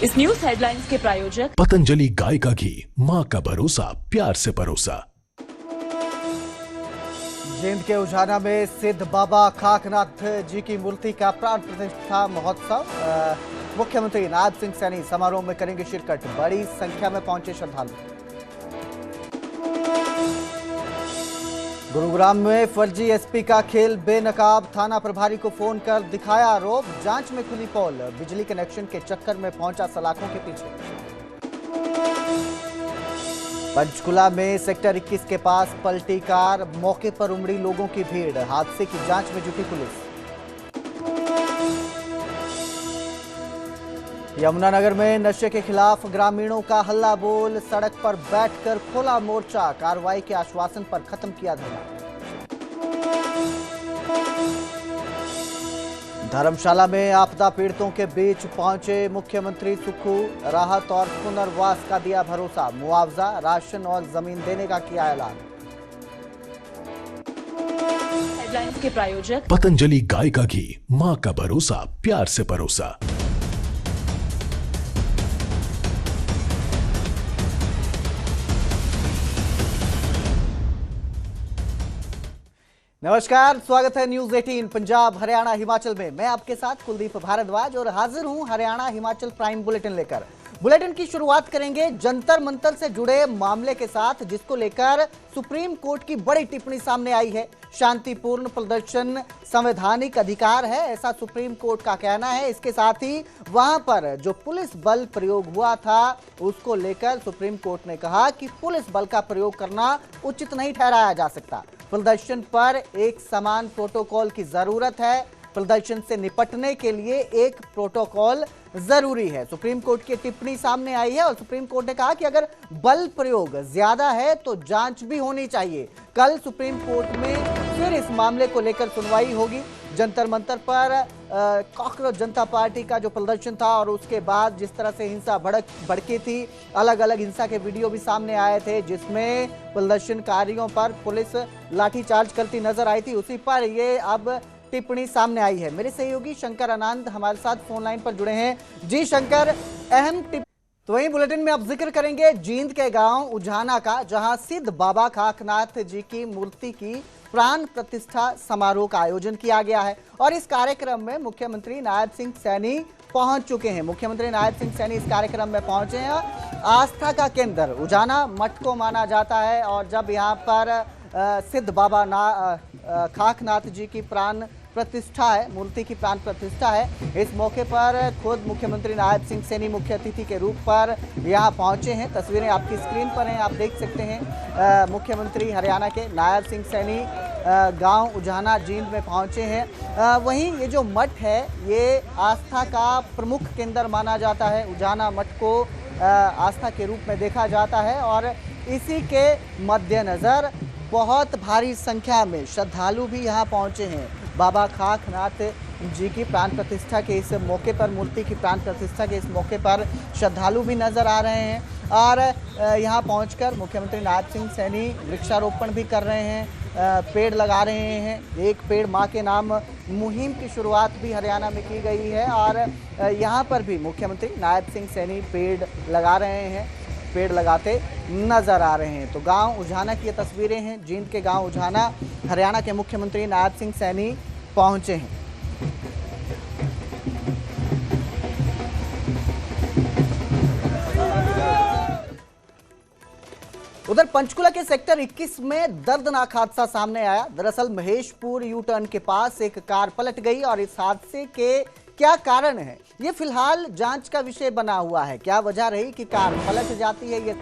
इस news headlines के प्रायोजक पतंजलि गाय का घी, माँ का भरोसा, प्यार से परोसा। जींद के उजाना में सिद्ध बाबा खाकनाथ जी की मूर्ति का प्राण प्रतिष्ठा महोत्सव। मुख्यमंत्री नायब सिंह सैनी समारोह में करेंगे शिरकत। बड़ी संख्या में पहुंचे श्रद्धालु। गुरुग्राम में फर्जी एसपी का खेल बेनकाब, थाना प्रभारी को फोन कर दिखाया आरोप। जांच में खुली पोल, बिजली कनेक्शन के चक्कर में पहुंचा सलाखों के पीछे। पंचकुला में सेक्टर 21 के पास पलटी कार, मौके पर उमड़ी लोगों की भीड़। हादसे की जांच में जुटी पुलिस। यमुनानगर में नशे के खिलाफ ग्रामीणों का हल्ला बोल, सड़क पर बैठकर खोला मोर्चा। कार्रवाई के आश्वासन पर खत्म किया धरना। धर्मशाला में आपदा पीड़ितों के बीच पहुंचे मुख्यमंत्री सुक्खू। राहत और पुनर्वास का दिया भरोसा, मुआवजा, राशन और जमीन देने का किया ऐलान। हेडलाइंस के प्रायोजक पतंजलि गाय का घी, माँ का भरोसा, प्यार से परोसा। नमस्कार, स्वागत है न्यूज 18 पंजाब हरियाणा हिमाचल में। मैं आपके साथ कुलदीप भारद्वाज और हाजिर हूं हरियाणा हिमाचल प्राइम बुलेटिन लेकर। बुलेटिन की शुरुआत करेंगे जंतर मंतर से जुड़े मामले के साथ, जिसको लेकर सुप्रीम कोर्ट की बड़ी टिप्पणी सामने आई है। शांतिपूर्ण प्रदर्शन संवैधानिक अधिकार है, ऐसा सुप्रीम कोर्ट का कहना है। इसके साथ ही वहां पर जो पुलिस बल प्रयोग हुआ था, उसको लेकर सुप्रीम कोर्ट ने कहा कि पुलिस बल का प्रयोग करना उचित नहीं ठहराया जा सकता। प्रदर्शन पर एक समान प्रोटोकॉल की जरूरत है। प्रदर्शन से निपटने के लिए एक प्रोटोकॉल जरूरी है। सुप्रीम कोर्ट की टिप्पणी सामने आई है और सुप्रीम कोर्ट ने कहा कि अगर बल प्रयोग ज्यादा है तो जांच भी होनी चाहिए। कल सुप्रीम कोर्ट में फिर इस मामले को लेकर सुनवाई होगी। जंतर मंतर पर कॉकरोच जनता पार्टी का जो प्रदर्शन था और उसके बाद जिस तरह से हिंसा भड़की थी, अलग अलग हिंसा के वीडियो भी सामने आए थे, जिसमें प्रदर्शनकारियों पर पुलिस लाठीचार्ज करती नजर आई थी। उसी पर ये अब टिप्पणी सामने आई है। मेरे सहयोगी शंकर आनंद हमारे साथ फोन लाइन पर जुड़े हैं। जी शंकर, अहम तो वही बुलेटिन में अब जिक्र करेंगे जींद के गांव उजाना का, जहां सिद्ध बाबा खाकनाथ जी की मूर्ति की प्राण प्रतिष्ठा समारोह का आयोजन किया गया है और इस कार्यक्रम में मुख्यमंत्री नायब सिंह सैनी पहुंच चुके हैं। मुख्यमंत्री नायब सिंह सैनी इस कार्यक्रम में पहुंचे हैं। आस्था का केंद्र उजाना मठ को माना जाता है और जब यहाँ पर सिद्ध बाबा खाकनाथ जी की प्राण प्रतिष्ठा है, मूर्ति की प्राण प्रतिष्ठा है, इस मौके पर खुद मुख्यमंत्री नायब सिंह सैनी मुख्य अतिथि के रूप पर यहाँ पहुँचे हैं। तस्वीरें आपकी स्क्रीन पर हैं, आप देख सकते हैं। मुख्यमंत्री हरियाणा के नायब सिंह सैनी गांव उजाना जींद में पहुँचे हैं। वहीं ये जो मठ है, ये आस्था का प्रमुख केंद्र माना जाता है। उजाना मठ को आस्था के रूप में देखा जाता है और इसी के मद्देनज़र बहुत भारी संख्या में श्रद्धालु भी यहाँ पहुँचे हैं। बाबा खाकनाथ जी की प्राण प्रतिष्ठा के इस मौके पर, मूर्ति की प्राण प्रतिष्ठा के इस मौके पर श्रद्धालु भी नजर आ रहे हैं और यहाँ पहुंचकर मुख्यमंत्री नायब सिंह सैनी वृक्षारोपण भी कर रहे हैं, पेड़ लगा रहे हैं। एक पेड़ माँ के नाम मुहिम की शुरुआत भी हरियाणा में की गई है और यहाँ पर भी मुख्यमंत्री नायब सिंह सैनी पेड़ लगा रहे हैं, पेड़ लगाते नजर आ रहे हैं। तो गांव उजाना की ये तस्वीरें हैं। जींद के गांव उजाना हरियाणा के मुख्यमंत्री नायब सिंह सैनी पहुंचे हैं। उधर पंचकुला के सेक्टर 21 में दर्दनाक हादसा सामने आया। दरअसल महेशपुर यू टर्न के पास एक कार पलट गई और इस हादसे के क्या कारण है, ये फिलहाल जांच का विषय बना हुआ है। क्या वजह रही कि कार पलट जाती है, ये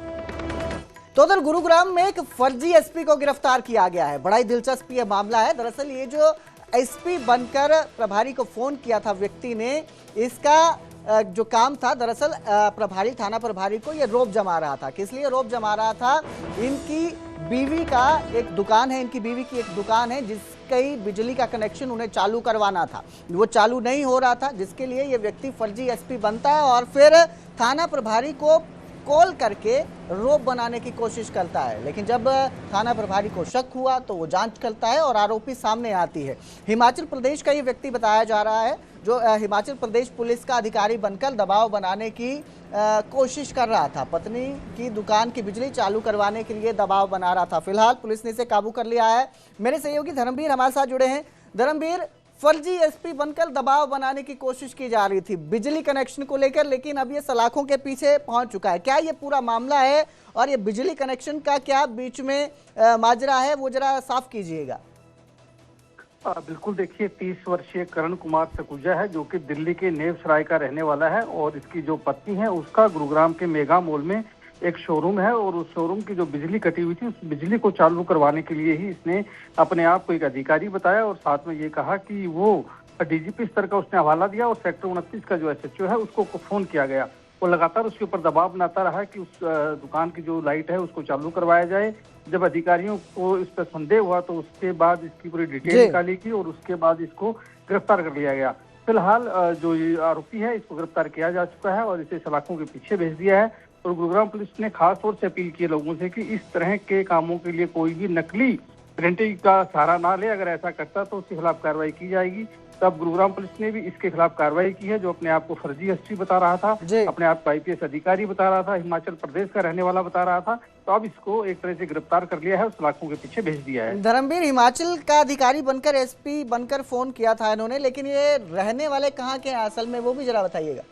तो उधर गुरुग्राम में एक फर्जी एसपी को गिरफ्तार किया गया है। बड़ा ही दिलचस्प ये मामला है। दरअसल ये जो एसपी बनकर प्रभारी को फोन किया था व्यक्ति ने, इसका जो काम था, दरअसल प्रभारी, थाना प्रभारी को ये रोब जमा रहा था। किस लिए रोब जमा रहा था? इनकी बीवी का एक दुकान है, इनकी बीवी की एक दुकान है जिसकी बिजली का कनेक्शन उन्हें चालू करवाना था, वो चालू नहीं हो रहा था, जिसके लिए ये व्यक्ति फर्जी एसपी बनता है और फिर थाना प्रभारी को कॉल करके रोप बनाने की कोशिश करता है, लेकिन जब थाना प्रभारी को शक हुआ तो वो जांच करता है और आरोपी सामने आती है। हिमाचल प्रदेश का ये व्यक्ति बताया जा रहा है जो हिमाचल प्रदेश पुलिस का अधिकारी बनकर दबाव बनाने की कोशिश कर रहा था। पत्नी की दुकान की बिजली चालू करवाने के लिए दबाव बना रहा था। फिलहाल पुलिस ने इसे काबू कर लिया है। मेरे सहयोगी धर्मवीर हमारे साथ जुड़े हैं। धर्मवीर, फर्जी एसपी बनकर दबाव बनाने की कोशिश की जा रही थी बिजली कनेक्शन को लेकर, लेकिन अब ये सलाखों के पीछे पहुंच चुका है। क्या ये पूरा मामला है और ये बिजली कनेक्शन का क्या बीच में माजरा है, वो जरा साफ कीजिएगा। बिल्कुल, देखिए 30 वर्षीय करण कुमार सकुजा है जो कि दिल्ली के नेव सराय का रहने वाला है और इसकी जो पत्नी है उसका गुरुग्राम के मेगा मॉल में एक शोरूम है और उस शोरूम की जो बिजली कटी हुई थी उस बिजली को चालू करवाने के लिए ही इसने अपने आप को एक अधिकारी बताया और साथ में ये कहा कि वो डीजीपी स्तर का उसने हवाला दिया और सेक्टर 29 का जो एसएचओ है उसको फोन किया गया। वो लगातार उसके ऊपर दबाव बनाता रहा कि उस दुकान की जो लाइट है उसको चालू करवाया जाए। जब अधिकारियों को इस पर संदेह हुआ तो उसके बाद इसकी पूरी डिटेल निकाली की और उसके बाद इसको गिरफ्तार कर लिया गया। फिलहाल जो ये आरोपी है इसको गिरफ्तार किया जा चुका है और इसे सलाखों के पीछे भेज दिया है। और गुरुग्राम पुलिस ने खास तौर से अपील की लोगों से कि इस तरह के कामों के लिए कोई भी नकली गारंटी का सहारा ना ले। अगर ऐसा करता तो उसके खिलाफ कार्रवाई की जाएगी। तब गुरुग्राम पुलिस ने भी इसके खिलाफ कार्रवाई की है। जो अपने आप को फर्जी एसपी बता रहा था, अपने आप को आईपीएस अधिकारी बता रहा था, हिमाचल प्रदेश का रहने वाला बता रहा था, तो अब इसको एक तरह से गिरफ्तार कर लिया है और सलाखों के पीछे भेज दिया है। धर्मवीर, हिमाचल का अधिकारी बनकर एसपी बनकर फोन किया था इन्होंने, लेकिन ये रहने वाले कहाँ के हैं असल में, वो भी जरा बताइएगा।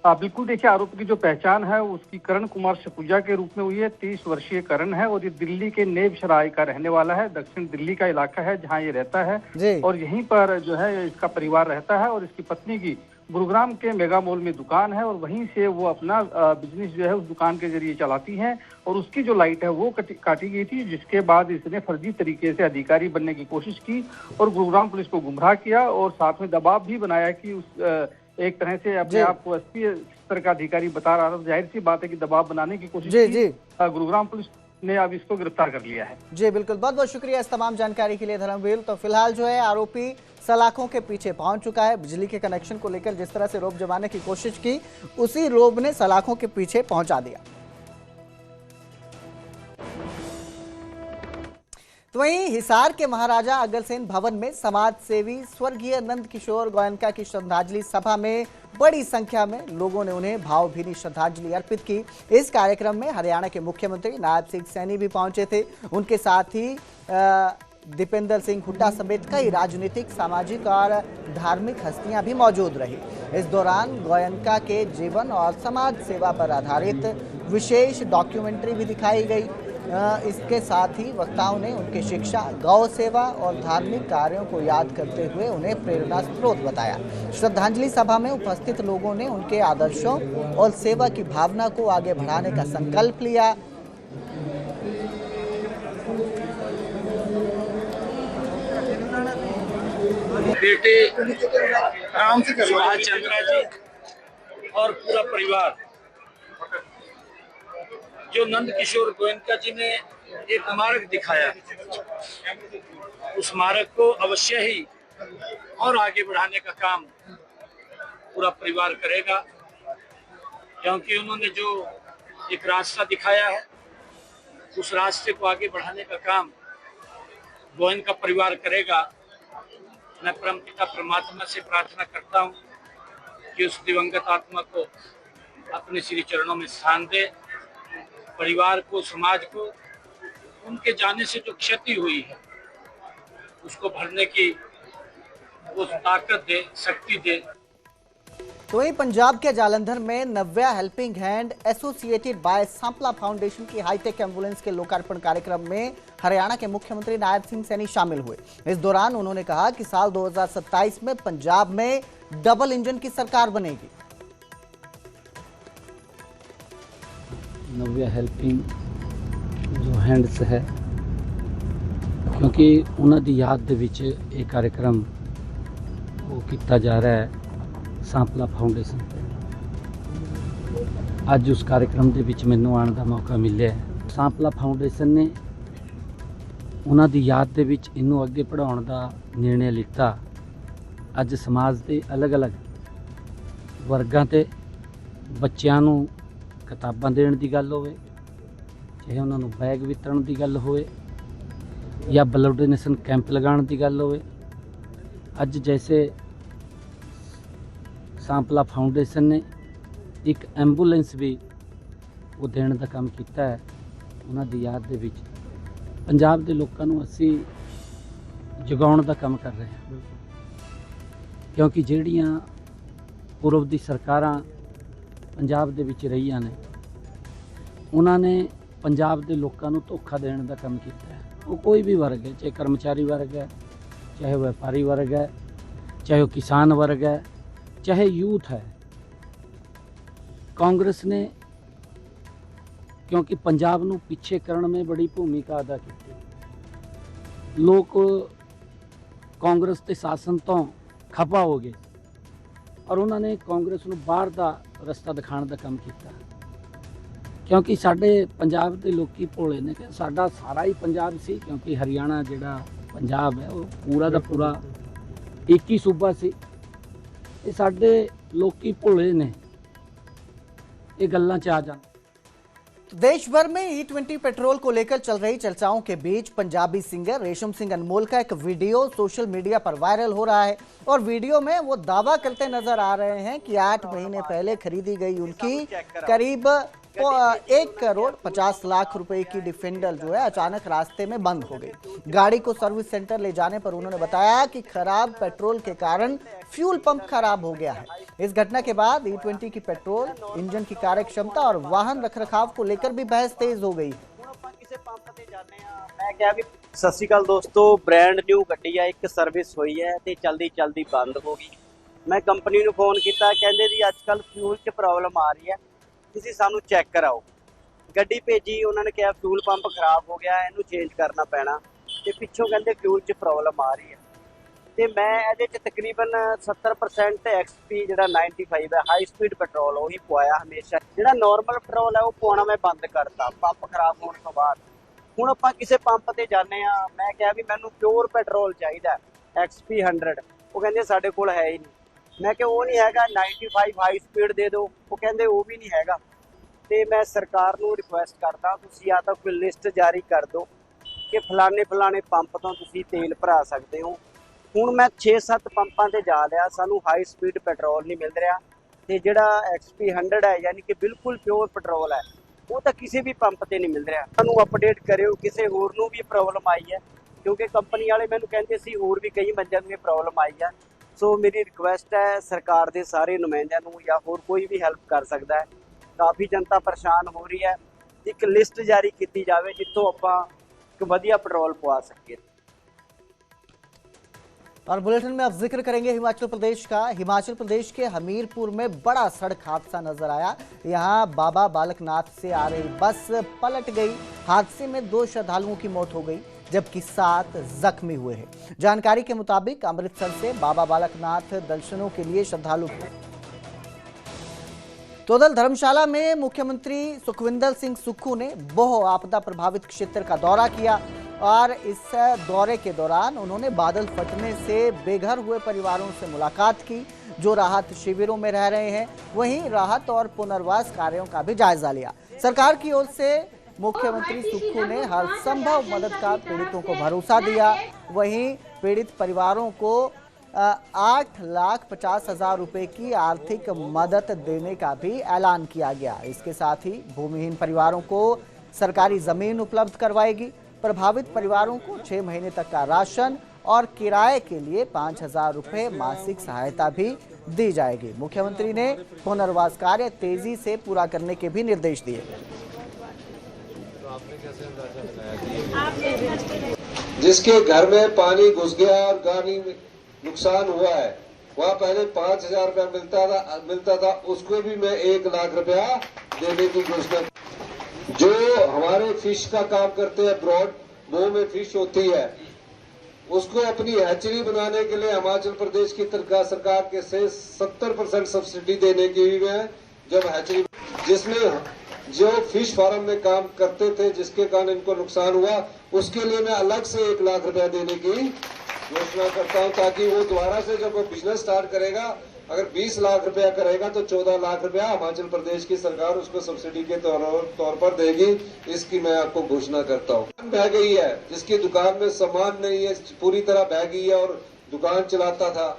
बिल्कुल, देखिए आरोपी की जो पहचान है उसकी करण कुमार सकुजा के रूप में हुई है। 30 वर्षीय करण है और ये दिल्ली के नेब सराय का रहने वाला है। दक्षिण दिल्ली का इलाका है जहां ये रहता है और यहीं पर जो है इसका परिवार रहता है और इसकी पत्नी की गुरुग्राम के मेगा मॉल में दुकान है और वहीं से वो अपना बिजनेस जो है उस दुकान के जरिए चलाती हैं और उसकी जो लाइट है वो काटी गई थी, जिसके बाद इसने फर्जी तरीके से अधिकारी बनने की कोशिश की और गुरुग्राम पुलिस को गुमराह किया और साथ में दबाव भी बनाया कि उस एक तरह से अपने आप को एसपी स्तर का अधिकारी बता रहा था। जाहिर सी बात है कि दबाव बनाने की कोशिश की। गुरुग्राम पुलिस ने अब इसको गिरफ्तार कर लिया है। जी बिल्कुल, बहुत बहुत शुक्रिया इस तमाम जानकारी के लिए धर्मवीर। तो फिलहाल जो है आरोपी सलाखों के पीछे पहुंच चुका है। बिजली के कनेक्शन को लेकर जिस तरह से रोब जमाने की कोशिश की, उसी रोब ने सलाखों के पीछे पहुंचा दिया। तो वहीं हिसार के महाराजा अग्रसेन भवन में समाज सेवी स्वर्गीय नंद किशोर गोयनका की श्रद्धांजलि सभा में बड़ी संख्या में लोगों ने उन्हें भावभीनी श्रद्धांजलि अर्पित की। इस कार्यक्रम में हरियाणा के मुख्यमंत्री नायब सिंह सैनी भी पहुंचे थे। उनके साथ ही दीपेंद्र सिंह हुड्डा समेत कई राजनीतिक, सामाजिक और धार्मिक हस्तियां भी मौजूद रही। इस दौरान गोयनका के जीवन और समाज सेवा पर आधारित विशेष डॉक्यूमेंट्री भी दिखाई गई। इसके साथ ही वक्ताओं ने उनकी शिक्षा, गौ सेवा और धार्मिक कार्यों को याद करते हुए उन्हें प्रेरणा स्रोत बताया। श्रद्धांजलि सभा में उपस्थित लोगों ने उनके आदर्शों और सेवा की भावना को आगे बढ़ाने का संकल्प लिया। बेटे सुभाष चंद्र जी और पूरा परिवार जो नंद किशोर गोयनका जी ने एक स्मारक दिखाया, उस स्मारक को अवश्य ही और आगे बढ़ाने का काम पूरा परिवार करेगा, क्योंकि उन्होंने जो एक रास्ता दिखाया है उस रास्ते को आगे बढ़ाने का काम गोयनका परिवार करेगा। मैं परमपिता परमात्मा से प्रार्थना करता हूँ कि उस दिवंगत आत्मा को अपने श्री चरणों में स्थान दे, परिवार को, समाज को उनके जाने से जो क्षति हुई है उसको भरने की वो ताकत दे, शक्ति दे। तो वहीं पंजाब के जालंधर में Navya helping hand associated by Sampla foundation की हाईटेक एम्बुलेंस के लोकार्पण कार्यक्रम में हरियाणा के मुख्यमंत्री नायब सिंह सैनी शामिल हुए। इस दौरान उन्होंने कहा कि साल 2027 में पंजाब में डबल इंजन की सरकार बनेगी। नव्या हेल्पिंग जो हैंड्स है, क्योंकि उन्हों की याद दे विच ये कार्यक्रम वो किया जा रहा है सांपला फाउंडेशन। अज उस कार्यक्रम के विच मैनू आने का मौका मिले है। सांपला फाउंडेशन ने उन्हों की याद दे विच इनू अगे पढ़ाने का निर्णय लिता। अज समाज के अलग अलग वर्गों ते बच्चों नू किताबां देण दी गल होवे, चाहे उन्हां नूं बैग वितरण दी गल होवे या ब्लड डोनेशन कैंप लगाउण दी गल होवे। अज जैसे सांपला फाउंडेशन ने एक एंबूलेंस भी वो देण दा काम कीता है। उन्हां दी याद दे विच पंजाब दे लोकां नूं असीं जगाउण दा काम कर रहे हैं, क्योंकि ਜਿਹੜੀਆਂ पूर्व दी सरकारां पंजाब दे विच रहीआं ने उन्हां ने पंजाब दे लोकां नूं धोखा देण दा काम कीता है। वो कोई भी वर्ग है, चाहे कर्मचारी वर्ग है, चाहे व्यापारी वर्ग है, चाहे वो किसान वर्ग है, चाहे यूथ है। कांग्रेस ने क्योंकि पंजाब नूं पिछे करण में बड़ी भूमिका अदा की, लोग कांग्रेस के शासन तो खपा हो गए और उन्होंने कांग्रेस नूं बाहर दा रस्ता दिखाने का काम किया, क्योंकि साडे पंजाब के लोग भोले ने कि साडा सारा ही पंजाब सी, क्योंकि हरियाणा जिहड़ा पंजाब है वो पूरा का पूरा एक ही सूबा सी। ये साडे लोग भोले ने ये गल्लां च आ जाण। देश भर में E20 पेट्रोल को लेकर चल रही चर्चाओं के बीच पंजाबी सिंगर रेशम सिंह अनमोल का एक वीडियो सोशल मीडिया पर वायरल हो रहा है और वीडियो में वो दावा करते नजर आ रहे हैं कि 8 महीने पहले खरीदी गई उनकी करीब 1,50,00,000 रुपए की डिफेंडर जो है अचानक रास्ते में बंद हो गई। गाड़ी को सर्विस सेंटर ले जाने पर उन्होंने बताया कि खराब पेट्रोल के कारण फ्यूल पंप खराब हो गया है। इस घटना के बाद E20 की पेट्रोल इंजन की कार्य क्षमता और वाहन रखरखाव को लेकर भी बहस तेज हो गई। मैं क्या भी सत श्री अकाल दोस्तों, ब्रांड न्यू गड्डी है, एक सर्विस हुई है ते चलदी चलदी बंद हो गई। मैं कंपनी नूं फोन किया, कहंदे जी अजकल फ्यूल च प्रॉब्लम आ रही है, तुसीं सानूं चैक कराओ। गड्डी भेजी, उन्होंने कहा फ्यूल पंप खराब हो गया, इनू चेंज करना पैना, ते पिछों कहंदे फ्यूल च प्रॉब्लम आ रही है। ते मैं इहदे च तकरीबन 70% XP जिहड़ा 95 है हाई स्पीड पेट्रोल वही पवाया हमेशा। जिहड़ा नॉर्मल पेट्रोल है वो पवाना मैं बंद करता पंप खराब होने तो बाद। हुण आपां किसी पंप ते जाने आ, मैं कहा भी मैनूं प्योर पेट्रोल चाहिदा XP 100, वो कहंदे साडे कोल है ही नहीं। मैं कि वो नहीं हैगा, 95 हाई स्पीड दे दो, वो कहंदे वो भी नहीं हैगा। ते मैं सरकार नूं रिक्वेस्ट करदा, तुसीं या तां कोई लिस्ट जारी कर दो कि फलाने फलाने पंप तो तुसीं तेल भरा सकते हो। हुण मैं 6-7 पंपां ते जा लिया, सानूं हाई स्पीड पेट्रोल नहीं मिल रहा, ते जिहड़ा XP 100 है यानी कि बिल्कुल प्योर पेट्रोल है वो तो किसी भी पंप ते नहीं मिल रहा। सानूं अपडेट करियो, किसी होर नूं भी प्रॉब्लम आई है, क्योंकि कंपनी वाले मैनूं कहंदे सी होर भी कई बंदियां नूं प्रॉब्लम आई है। सो मेरी रिक्वेस्ट है सरकार के सारे नुमाइंदियां नूं या होर कोई भी हैल्प कर सकता है, काफ़ी जनता परेशान हो रही है, एक लिस्ट जारी की जाए जितों आपां एक वधिया पेट्रोल पवा सके। और बुलेटिन में अब जिक्र करेंगे हिमाचल प्रदेश का। हिमाचल प्रदेश के हमीरपुर में बड़ा सड़क हादसा नजर आया। यहाँ बाबा बालकनाथ से आ रही बस पलट गई। हादसे में 2 श्रद्धालुओं की मौत हो गई जबकि 7 जख्मी हुए हैं। जानकारी के मुताबिक अमृतसर से बाबा बालकनाथ दर्शनों के लिए श्रद्धालु तोदल धर्मशाला में मुख्यमंत्री सुखविंदर सिंह सुक्खू ने बहु आपदा प्रभावित क्षेत्र का दौरा किया और इस दौरे के दौरान उन्होंने बादल फटने से बेघर हुए परिवारों से मुलाकात की जो राहत शिविरों में रह रहे हैं। वहीं राहत और पुनर्वास कार्यों का भी जायजा लिया। सरकार की ओर से मुख्यमंत्री सुक्खू ने हर संभव मदद का पीड़ितों को भरोसा दिया। वहीं पीड़ित परिवारों को 8,50,000 रुपए की आर्थिक मदद देने का भी ऐलान किया गया। इसके साथ ही भूमिहीन परिवारों को सरकारी जमीन उपलब्ध करवाएगी। प्रभावित परिवारों को 6 महीने तक का राशन और किराए के लिए 5,000 रुपए मासिक सहायता भी दी जाएगी। मुख्यमंत्री ने पुनर्वास कार्य तेजी से पूरा करने के भी निर्देश दिए। जिसके घर में पानी घुस गया और गाड़ी में नुकसान हुआ है, वहाँ पहले 5,000 रुपया मिलता था, उसको भी मैं 1 लाख रुपया देने की घोषणा। जो हमारे फिश का काम करते हैं, ब्रॉड मुंह में फिश होती है, उसको अपनी हैचरी बनाने के लिए हिमाचल प्रदेश की सरकार के से 70% सब्सिडी देने की भी है। जब हैचरी जिसमें जो फिश फार्म में काम करते थे जिसके कारण इनको नुकसान हुआ, उसके लिए मैं अलग से 1 लाख रुपया देने की घोषणा करता हूं, ताकि वो दोबारा से जब वो बिजनेस स्टार्ट करेगा अगर 20 लाख रुपया करेगा तो 14 लाख रुपया हिमाचल प्रदेश की सरकार उसको सब्सिडी के तौर पर देगी। इसकी मैं आपको घोषणा करता हूँ। बह गई है, जिसकी दुकान में सामान नहीं है, पूरी तरह बह गई है और दुकान चलाता था,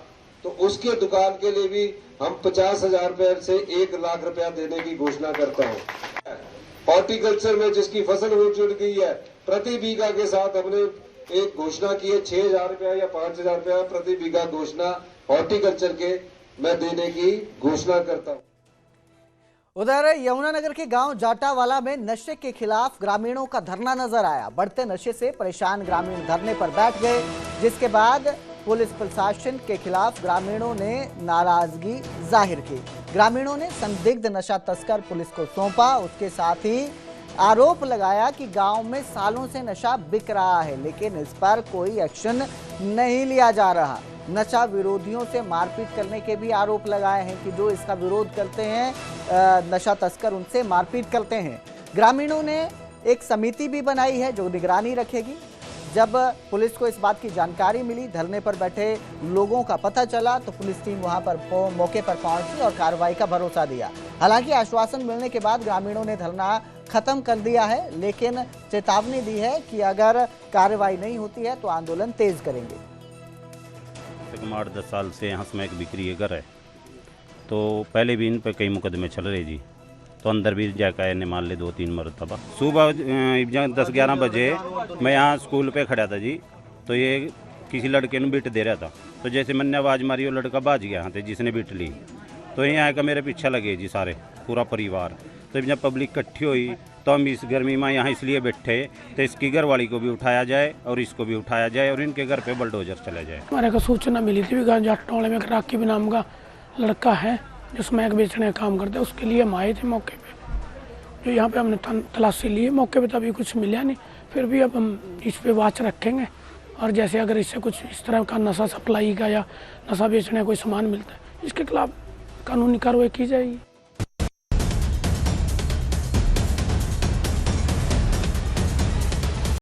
तो उसके दुकान के लिए भी हम 50,000 रुपए से 1 लाख रुपया देने की घोषणा करता हूँ। हॉर्टिकल्चर में जिसकी फसल उड़ गई है, प्रति बीघा के साथ हमने एक घोषणा की है 6,000 रुपया या 5,000 रुपया प्रति बीघा घोषणा हॉर्टिकल्चर के मैं देने की घोषणा करता हूँ। उधर यमुनानगर के गांव जाटावाला में नशे के खिलाफ ग्रामीणों का धरना नजर आया। बढ़ते नशे से परेशान ग्रामीण धरने पर बैठ गए, जिसके बाद पुलिस प्रशासन के खिलाफ ग्रामीणों ने नाराजगी जाहिर की। ग्रामीणों ने संदिग्ध नशा तस्कर पुलिस को सौंपा। उसके साथ ही आरोप लगाया कि गांव में सालों से नशा बिक रहा है, लेकिन इस पर कोई एक्शन नहीं लिया जा रहा। नशा विरोधियों से मारपीट करने के भी आरोप लगाए हैं कि जो इसका विरोध करते हैं, नशा तस्कर, उनसे मारपीट करते हैं। ग्रामीणों ने एक समिति भी बनाई है जो निगरानी रखेगी। जब पुलिस को इस बात की जानकारी मिली, धरने पर बैठे लोगों का पता चला, तो पुलिस टीम वहां पर मौके पर पहुंची और कार्रवाई का भरोसा दिया। हालांकि आश्वासन मिलने के बाद ग्रामीणों ने धरना खत्म कर दिया है, लेकिन चेतावनी दी है कि अगर कार्रवाई नहीं होती है तो आंदोलन तेज करेंगे। 8-10 साल से यहाँ स्मैक बिक्री घर है, तो पहले भी इन पर कई मुकदमे चल रहे जी, तो अंदर भी जाकर ने मान ले 2-3 मरतबा। सुबह 10-11 बजे मैं यहाँ स्कूल पे खड़ा था जी, तो ये किसी लड़के ने बिट दे रहा था, तो जैसे मैंने आवाज़ मारी वो लड़का भाज गया यहाँ से जिसने बिट ली, तो यहाँ आकर मेरे पीछे लगे जी सारे, पूरा परिवार। तो जब पब्लिक इकट्ठी हुई तो हम इस गर्मी में यहाँ इसलिए बैठे तो इसकी घरवाली को भी उठाया जाए और इसको भी उठाया जाए और इनके घर पे बुलडोजर चला जाए। हमारे को सूचना मिली थी जाटवाड़े में राकिब नाम का लड़का है जो स्मैक बेचने का काम करता है, उसके लिए हम आए थे मौके पे। जो यहाँ पे हमने तलाशी ली है, मौके पे तो अभी कुछ मिला नहीं, फिर भी अब हम इस पे वाच रखेंगे और जैसे अगर इससे कुछ इस तरह का नशा सप्लाई का या नशा बेचने का कोई सामान मिलता है, इसके खिलाफ कानूनी कार्रवाई की जाएगी।